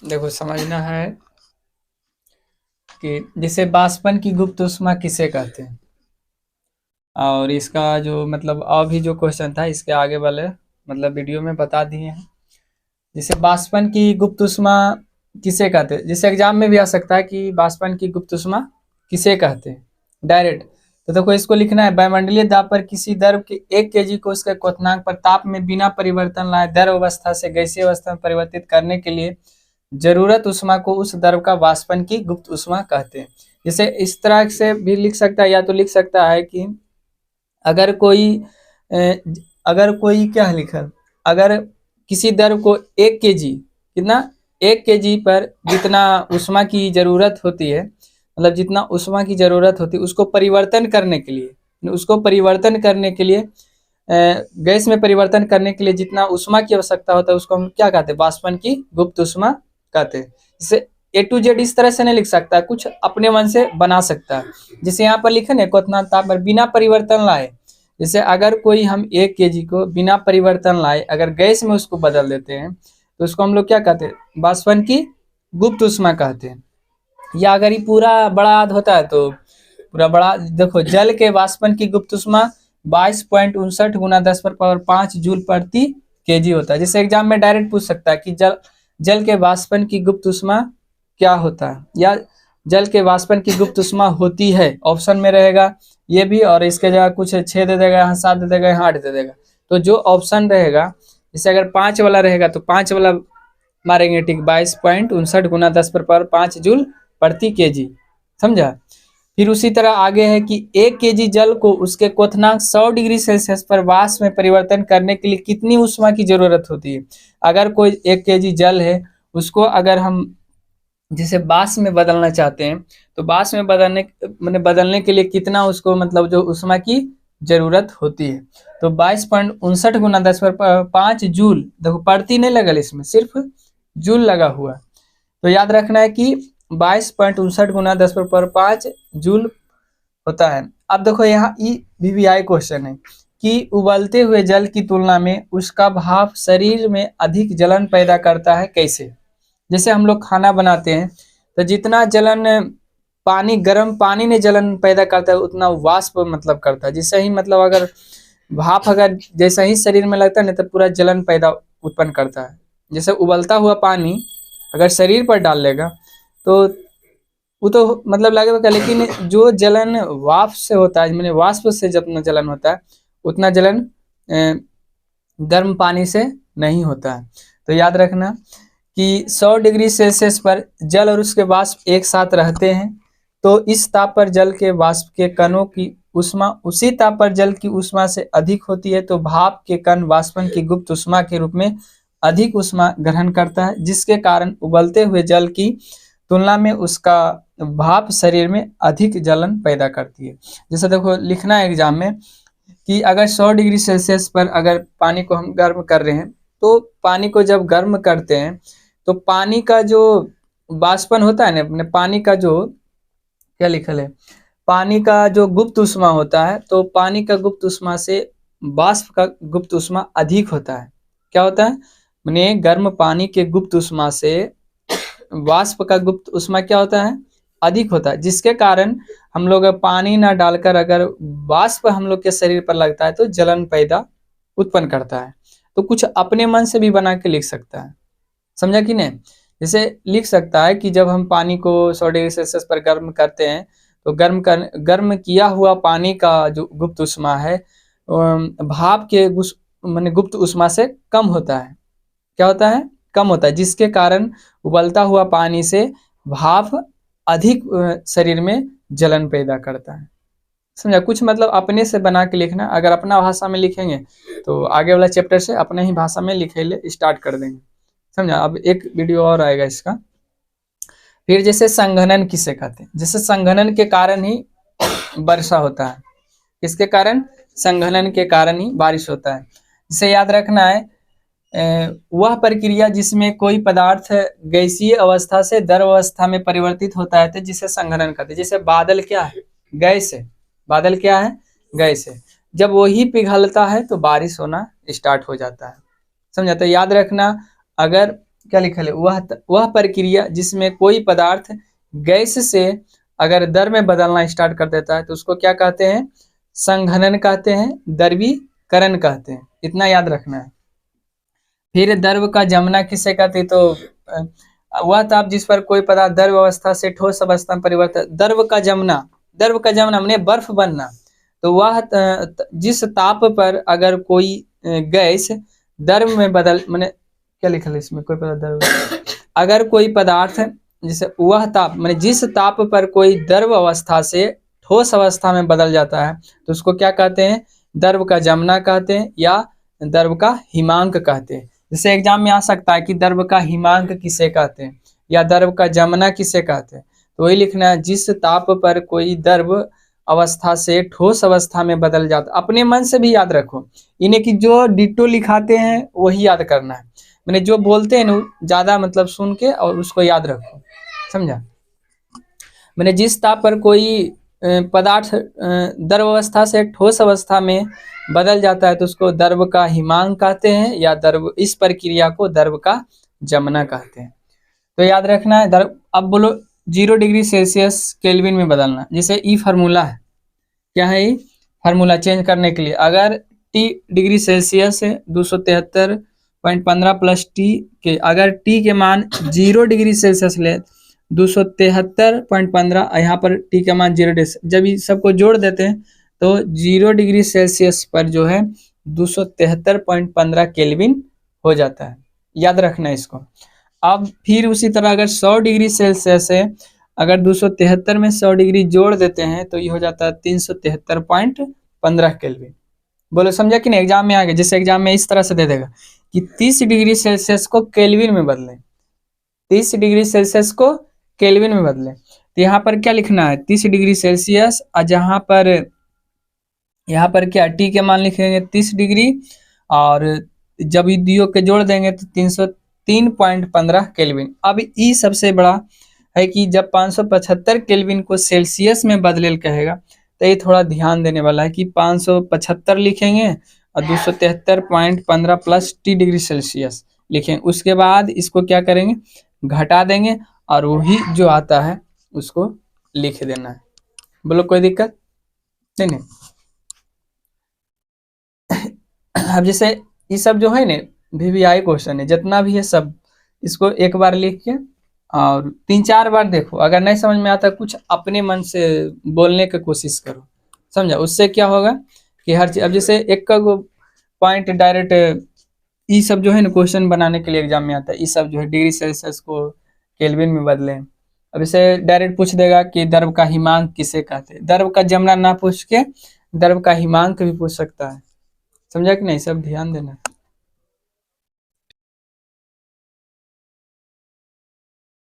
देखो समझना है कि जैसे बाष्पन की गुप्त ऊष्मा किसे कहते हैं, और इसका जो मतलब अभी जो क्वेश्चन था इसके आगे वाले मतलब वीडियो में बता दिए हैं। जैसे बाष्पन की गुप्त ऊष्मा किसे कहते हैं, जैसे एग्जाम में भी आ सकता है कि बाष्पन की गुप्त ऊष्मा किसे कहते हैं डायरेक्ट। तो देखो इसको लिखना है, वायुमंडलीय दाब पर किसी द्रव के 1 kg को उसके क्वथनांक पर ताप में बिना परिवर्तन लाए द्रव अवस्था से गैसीय अवस्था में परिवर्तित करने के लिए जरूरत ऊष्मा को उस द्रव का वाष्पन की गुप्त ऊष्मा कहते हैं। जैसे इस तरह से भी लिख सकता है, या तो लिख सकता है कि अगर कोई अ, अगर कोई क्या लिखा, अगर किसी द्रव को 1 kg, कितना 1 kg पर जितना ऊष्मा की जरूरत होती है, मतलब जितना ऊष्मा की जरूरत होती है उसको परिवर्तन करने के लिए, उसको परिवर्तन करने के लिए गैस में परिवर्तन करने के लिए जितना ऊष्मा की आवश्यकता होता है उसको हम क्या कहते हैं, वाष्पन की गुप्त ऊष्मा कहते हैं। जैसे A to Z इस तरह से नहीं लिख सकता, कुछ अपने मन से बना सकता है। जैसे यहाँ पर लिखे ना, क्वथनांक ताप पर बिना परिवर्तन लाए, जैसे अगर कोई हम 1 kg को बिना परिवर्तन लाए अगर गैस में उसको बदल देते हैं तो उसको हम लोग क्या कहते हैं, वाष्पन की गुप्त ऊष्मा कहते हैं। या अगर ये पूरा बड़ा होता है तो पूरा बड़ा, देखो जल के वाष्पन की गुप्त ऊष्मा 22.59 गुना 10⁻5 जूल प्रति केजी होता है। जैसे एग्जाम में डायरेक्ट पूछ सकता है कि जल जल के वाष्पन की गुप्त ऊष्मा क्या होता है, या जल के वाष्पन की गुप्त ऊष्मा होती है, ऑप्शन में रहेगा ये भी, और इसके जगह कुछ 6 दे देगा, यहाँ 7 दे देगा, यहाँ 8 दे देगा। तो जो ऑप्शन रहेगा, जैसे अगर 5 वाला रहेगा तो 5 वाला मारेंगे, ठीक, 22.59 गुना 10⁻5 जूल प्रति केजी, समझा। फिर उसी तरह आगे है कि 1 kg जल को उसके क्वथनांक 100 डिग्री सेल्सियस पर वाष्प में परिवर्तन करने के लिए कितनी ऊष्मा की जरूरत होती है। अगर कोई 1 kg जल है उसको अगर हम जैसे वाष्प में बदलना चाहते हैं तो वाष्प में बदलने के लिए कितना उसको मतलब जो ऊष्मा की जरूरत होती है। तो 22.59 गुना 10⁻5 जूल, देखो प्रति नहीं लगा इसमें, सिर्फ जूल लगा हुआ। तो याद रखना है कि 22.59 गुना 10⁻5 जूल होता है। अब देखो यहाँ VVI क्वेश्चन है कि उबलते हुए जल की तुलना में उसका भाप शरीर में अधिक जलन पैदा करता है, कैसे। जैसे हम लोग खाना बनाते हैं तो जितना जलन पानी, गर्म पानी ने जलन पैदा करता है उतना वाष्प मतलब करता है। जैसे ही मतलब अगर भाप अगर जैसा ही शरीर में लगता है ना तो पूरा जलन पैदा उत्पन्न करता है। जैसे उबलता हुआ पानी अगर शरीर पर डाल लेगा तो वो तो मतलब लगेगा, लेकिन जो जलन वाष्प से होता है, मैंने वाष्प से जितना जलन होता है उतना जलन गर्म पानी से नहीं होता है। तो याद रखना कि 100 डिग्री सेल्सियस पर जल और उसके वाष्प एक साथ रहते हैं तो इस ताप पर जल के वाष्प के कणों की ऊष्मा उसी ताप पर जल की ऊष्मा से अधिक होती है, तो भाप के कण वाष्पन की गुप्त ऊष्मा के रूप में अधिक ऊष्मा ग्रहण करता है, जिसके कारण उबलते हुए जल की तुलना में उसका भाप शरीर में अधिक जलन पैदा करती है। जैसे देखो लिखना है एग्जाम में कि अगर 100 डिग्री सेल्सियस पर अगर पानी को हम गर्म कर रहे हैं तो पानी को जब गर्म करते हैं तो पानी का जो वाष्पन होता है ना, अपने पानी का जो क्या लिखल है, पानी का जो गुप्त ऊष्मा होता है तो पानी का गुप्त ऊष्मा से वाष्प का गुप्त ऊष्मा अधिक होता है। क्या होता है, मैंने गर्म पानी के गुप्त ऊष्मा से वाष्प का गुप्त ऊष्मा क्या होता है, अधिक होता है, जिसके कारण हम लोग पानी ना डालकर अगर वाष्प हम लोग के शरीर पर लगता है तो जलन पैदा उत्पन्न करता है। तो कुछ अपने मन से भी बना के लिख सकता है, समझा कि नहीं। जैसे लिख सकता है कि जब हम पानी को 100 डिग्री सेल्सियस पर गर्म करते हैं तो गर्म किया हुआ पानी का जो गुप्त ऊष्मा है भाप के माने गुप्त ऊष्मा से कम होता है। क्या होता है, कम होता है, जिसके कारण उबलता हुआ पानी से भाप अधिक शरीर में जलन पैदा करता है। समझा, कुछ मतलब अपने से बना के लिखना। अगर अपना भाषा में लिखेंगे तो आगे वाला चैप्टर से अपने ही भाषा में लिखे स्टार्ट कर देंगे, समझा। अब एक वीडियो और आएगा इसका। फिर जैसे संघनन किसे कहते हैं, जैसे संघनन के कारण ही वर्षा होता है, किसके कारण, संघनन के कारण ही बारिश होता है। जिसे याद रखना है वह प्रक्रिया जिसमें कोई पदार्थ गैसीय अवस्था से द्रव अवस्था में परिवर्तित होता है तो जिसे संघनन कहते हैं। जैसे बादल क्या है, गैस है, बादल क्या है, गैस है, जब वही पिघलता है तो बारिश होना स्टार्ट हो जाता है, समझा। तो याद रखना अगर क्या लिखा है, वह प्रक्रिया जिसमें कोई पदार्थ गैस से अगर द्रव में बदलना स्टार्ट कर देता है तो उसको क्या कहते हैं, संघनन कहते हैं, द्रवीकरण कहते हैं। इतना याद रखना है। फिर द्रव का जमना किसे कहते हैं, तो वह ताप जिस पर कोई पदार्थ द्रव अवस्था से ठोस अवस्था में परिवर्तन, द्रव का जमना माने बर्फ बनना। तो वह जिस ताप पर अगर कोई गैस द्रव में बदल, माने क्या लिखा है इसमें, कोई पदार्थ द्रव, अगर कोई पदार्थ जैसे वह ताप माने जिस ताप पर कोई द्रव अवस्था से ठोस अवस्था में बदल जाता है तो उसको क्या कहते हैं, द्रव का जमना कहते हैं या द्रव का हिमांक कहते हैं। जैसे एग्जाम में आ सकता है कि द्रव का हिमांक किसे कहते हैं या द्रव का जमना किसे कहते हैं, तो वही लिखना है, जिस ताप पर कोई द्रव अवस्था से ठोस अवस्था में बदल जाता। अपने मन से भी याद रखो, इन्हें की जो डिटो लिखाते हैं वही याद करना है, मैंने जो बोलते हैं ना ज्यादा मतलब सुन के और उसको याद रखो, समझा। मैंने जिस ताप पर कोई पदार्थ द्रव अवस्था से ठोस अवस्था में बदल जाता है तो उसको द्रव का हिमांक कहते हैं या द्रव, इस प्रक्रिया को द्रव का जमना कहते हैं। तो याद रखना है द्रव। अब बोलो 0 डिग्री सेल्सियस केल्विन में बदलना, जैसे ई फार्मूला है, क्या है ये फार्मूला चेंज करने के लिए, अगर T डिग्री सेल्सियस है 273.15 प्लस टी के, अगर T के मान 0 डिग्री सेल्सियस ले 273.15, यहाँ पर T का मान 0 डिग्री, जब ये सबको जोड़ देते हैं तो 0 डिग्री सेल्सियस पर जो है 273.15 केल्विन हो जाता है। याद रखना है इसको। अब फिर उसी तरह अगर 100 डिग्री सेल्सियस है, अगर 273 में 100 डिग्री जोड़ देते हैं तो ये हो जाता है 373.15 केल्विन। बोलो समझा कि नहीं, एग्जाम में आ गया। जैसे एग्जाम में इस तरह से दे देगा कि 30 डिग्री सेल्सियस को केल्विन में बदलें, 30 डिग्री सेल्सियस को केल्विन में बदलें, तो यहाँ पर क्या लिखना है 30 डिग्री सेल्सियस, और यहाँ पर क्या टी के मान लिखेंगे 30 डिग्री, और जब ईडीओ के जोड़ देंगे तो 303.15 केल्विन। अब ई सबसे बड़ा है कि जब 575 केल्विन को सेल्सियस में बदले कहेगा तो ये थोड़ा ध्यान देने वाला है कि 575 लिखेंगे और 273.15 प्लस टी डिग्री सेल्सियस लिखेंगे। उसके बाद इसको क्या करेंगे, घटा देंगे और वही जो आता है उसको लिख देना है। बोलो कोई दिक्कत नहीं। नहीं अब जैसे ये सब जो है ना VVI क्वेश्चन है, जितना भी है सब इसको एक बार लिख के और 3-4 बार देखो, अगर नहीं समझ में आता कुछ अपने मन से बोलने की कोशिश करो, समझा। उससे क्या होगा कि हर चीज, अब जैसे एक का पॉइंट डायरेक्ट ये सब जो है ना क्वेश्चन बनाने के लिए एग्जाम में आता है, ये सब जो है डिग्री सेल्सियस को केल्विन में बदलें। अब इसे डायरेक्ट पूछ देगा कि द्रव का हिमांक किसे कहते हैं, द्रव का जमना ना पूछ के द्रव का हिमांक भी पूछ सकता है, समझा कि नहीं, सब ध्यान देना।